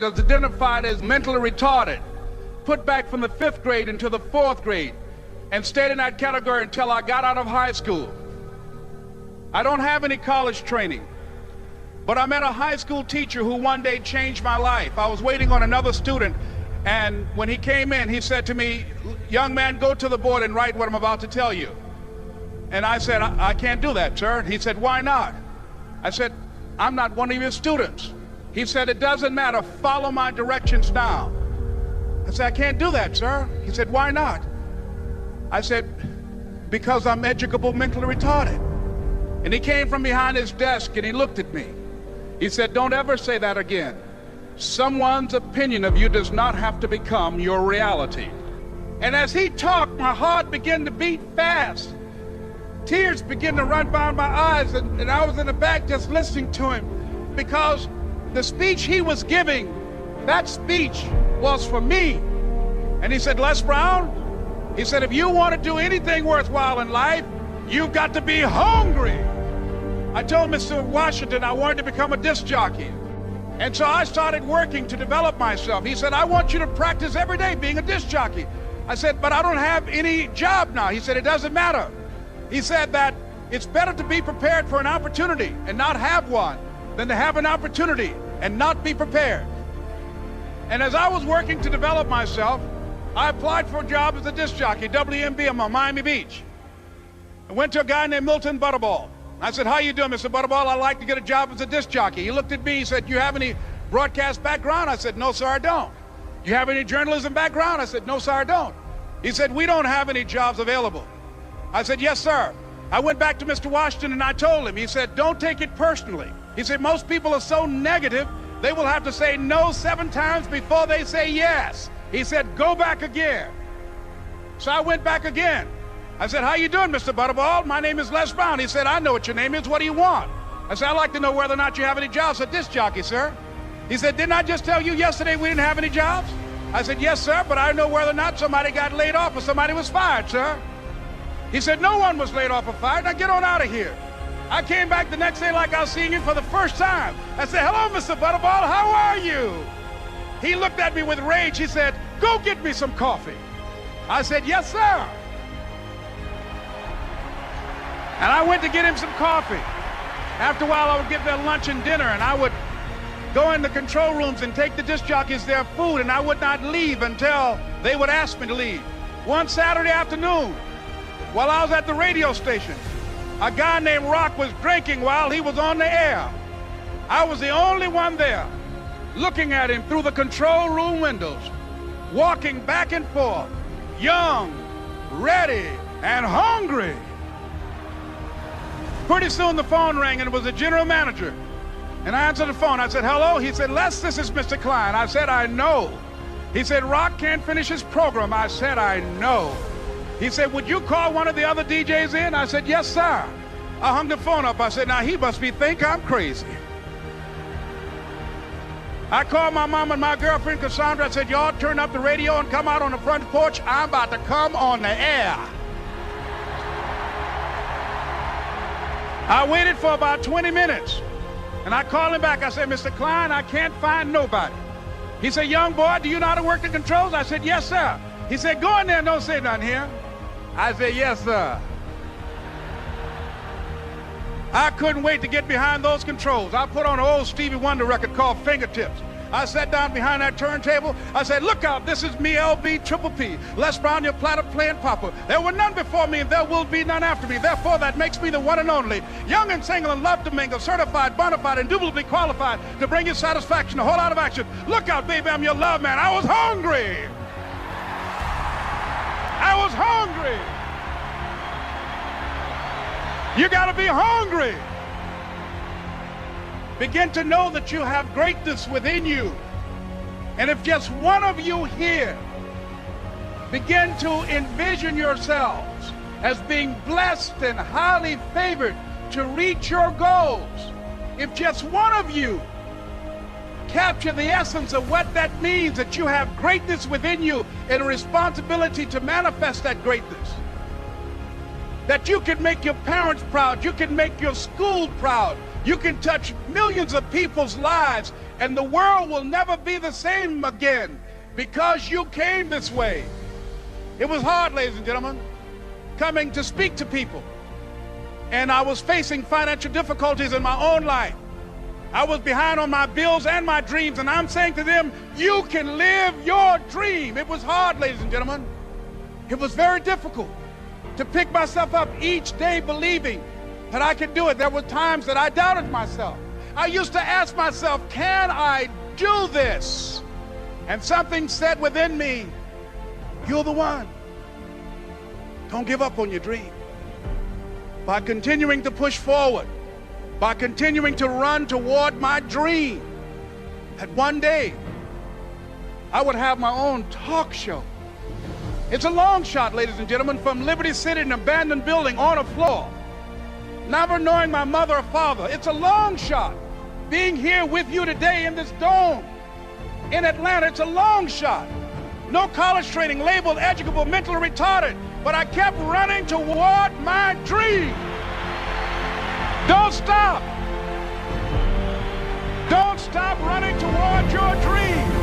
was identified as mentally retarded, put back from the 5th grade into the 4th grade, and stayed in that category until I got out of high school. I don't have any college training, but I met a high school teacher who one day changed my life. I was waiting on another student, and when he came in, he said to me, "Young man, go to the board and write what I'm about to tell you." And I said, I can't do that, sir. He said, "Why not?" I said, "I'm not one of your students." He said, "It doesn't matter, follow my directions now." I said, "I can't do that, sir." He said, "Why not?" I said, "Because I'm educable mentally retarded." And he came from behind his desk and he looked at me. He said, "Don't ever say that again. Someone's opinion of you does not have to become your reality." And as he talked, my heart began to beat fast. Tears began to run down my eyes, and I was in the back just listening to him, because the speech he was giving, that speech was for me. And he said, "Les Brown," he said, "if you want to do anything worthwhile in life, you've got to be hungry." I told Mr. Washington I wanted to become a disc jockey. And so I started working to develop myself. He said, "I want you to practice every day being a disc jockey." I said, "But I don't have any job now." He said, "It doesn't matter." He said that it's better to be prepared for an opportunity and not have one than to have an opportunity and not be prepared. And as I was working to develop myself, I applied for a job as a disc jockey, WMBM on Miami Beach. I went to a guy named Milton Butterball. I said, "How you doing, Mr. Butterball? I'd like to get a job as a disc jockey." He looked at me, he said, "You have any broadcast background?" I said, "No, sir, I don't." "You have any journalism background?" I said, "No, sir, I don't." He said, "We don't have any jobs available." I said, "Yes, sir." I went back to Mr. Washington and I told him. He said, "Don't take it personally." He said, "Most people are so negative, they will have to say no 7 times before they say yes." He said, "Go back again." So I went back again. I said, "How you doing, Mr. Butterball? My name is Les Brown." He said, "I know what your name is. What do you want?" I said, "I'd like to know whether or not you have any jobs for disc jockey, sir." He said, "Didn't I just tell you yesterday we didn't have any jobs?" I said, "Yes, sir, but I know whether or not somebody got laid off or somebody was fired, sir." He said, "No one was laid off or fired. Now get on out of here." I came back the next day like I was seeing him for the first time. I said, "Hello, Mr. Butterball, how are you?" He looked at me with rage. He said, "Go get me some coffee." I said, "Yes, sir." And I went to get him some coffee. After a while, I would get their lunch and dinner, and I would go in the control rooms and take the disc jockeys their food, and I would not leave until they would ask me to leave. One Saturday afternoon, while I was at the radio station, a guy named Rock was drinking while he was on the air. I was the only one there, looking at him through the control room windows, walking back and forth, young, ready, and hungry. Pretty soon the phone rang, and it was the general manager. And I answered the phone. I said, "Hello?" He said, "Les, this is Mr. Klein." I said, "I know." He said, "Rock can't finish his program." I said, "I know." He said, "Would you call one of the other DJs in?" I said, "Yes, sir." I hung the phone up. I said, "Now he must think I'm crazy." I called my mom and my girlfriend, Cassandra. I said, "Y'all turn up the radio and come out on the front porch. I'm about to come on the air." I waited for about 20 minutes, and I called him back. I said, "Mr. Klein, I can't find nobody." He said, "Young boy, do you know how to work the controls?" I said, "Yes, sir." He said, "Go in there and don't say nothing here." I said, "Yes, sir." I couldn't wait to get behind those controls. I put on an old Stevie Wonder record called Fingertips. I sat down behind that turntable. I said, "Look out, this is me, LB Triple P, Les Brown, your platter playing papa. There were none before me and there will be none after me. Therefore, that makes me the one and only. Young and single and love to mingle, certified, bona fide, indubitably qualified to bring you satisfaction, a whole lot of action. Look out, baby, I'm your love man." I was hungry. I was hungry. You got to be hungry. Begin to know that you have greatness within you. And if just one of you here begin to envision yourselves as being blessed and highly favored to reach your goals, if just one of you capture the essence of what that means, that you have greatness within you and a responsibility to manifest that greatness, that you can make your parents proud, you can make your school proud, You can touch millions of people's lives, and the world will never be the same again because you came this way. It was hard, ladies and gentlemen, coming to speak to people. And I was facing financial difficulties in my own life. I was behind on my bills and my dreams, and I'm saying to them, you can live your dream. It was hard, ladies and gentlemen. It was very difficult to pick myself up each day believing that I could do it. There were times that I doubted myself. I used to ask myself, can I do this? And something said within me, you're the one. Don't give up on your dream. By continuing to push forward, by continuing to run toward my dream, that one day I would have my own talk show. It's a long shot, ladies and gentlemen, from Liberty City, an abandoned building on a floor, never knowing my mother or father. It's a long shot. Being here with you today in this dome in Atlanta, it's a long shot. No college training, labeled educable, mentally retarded, but I kept running toward my dream. Don't stop. Don't stop running toward your dream.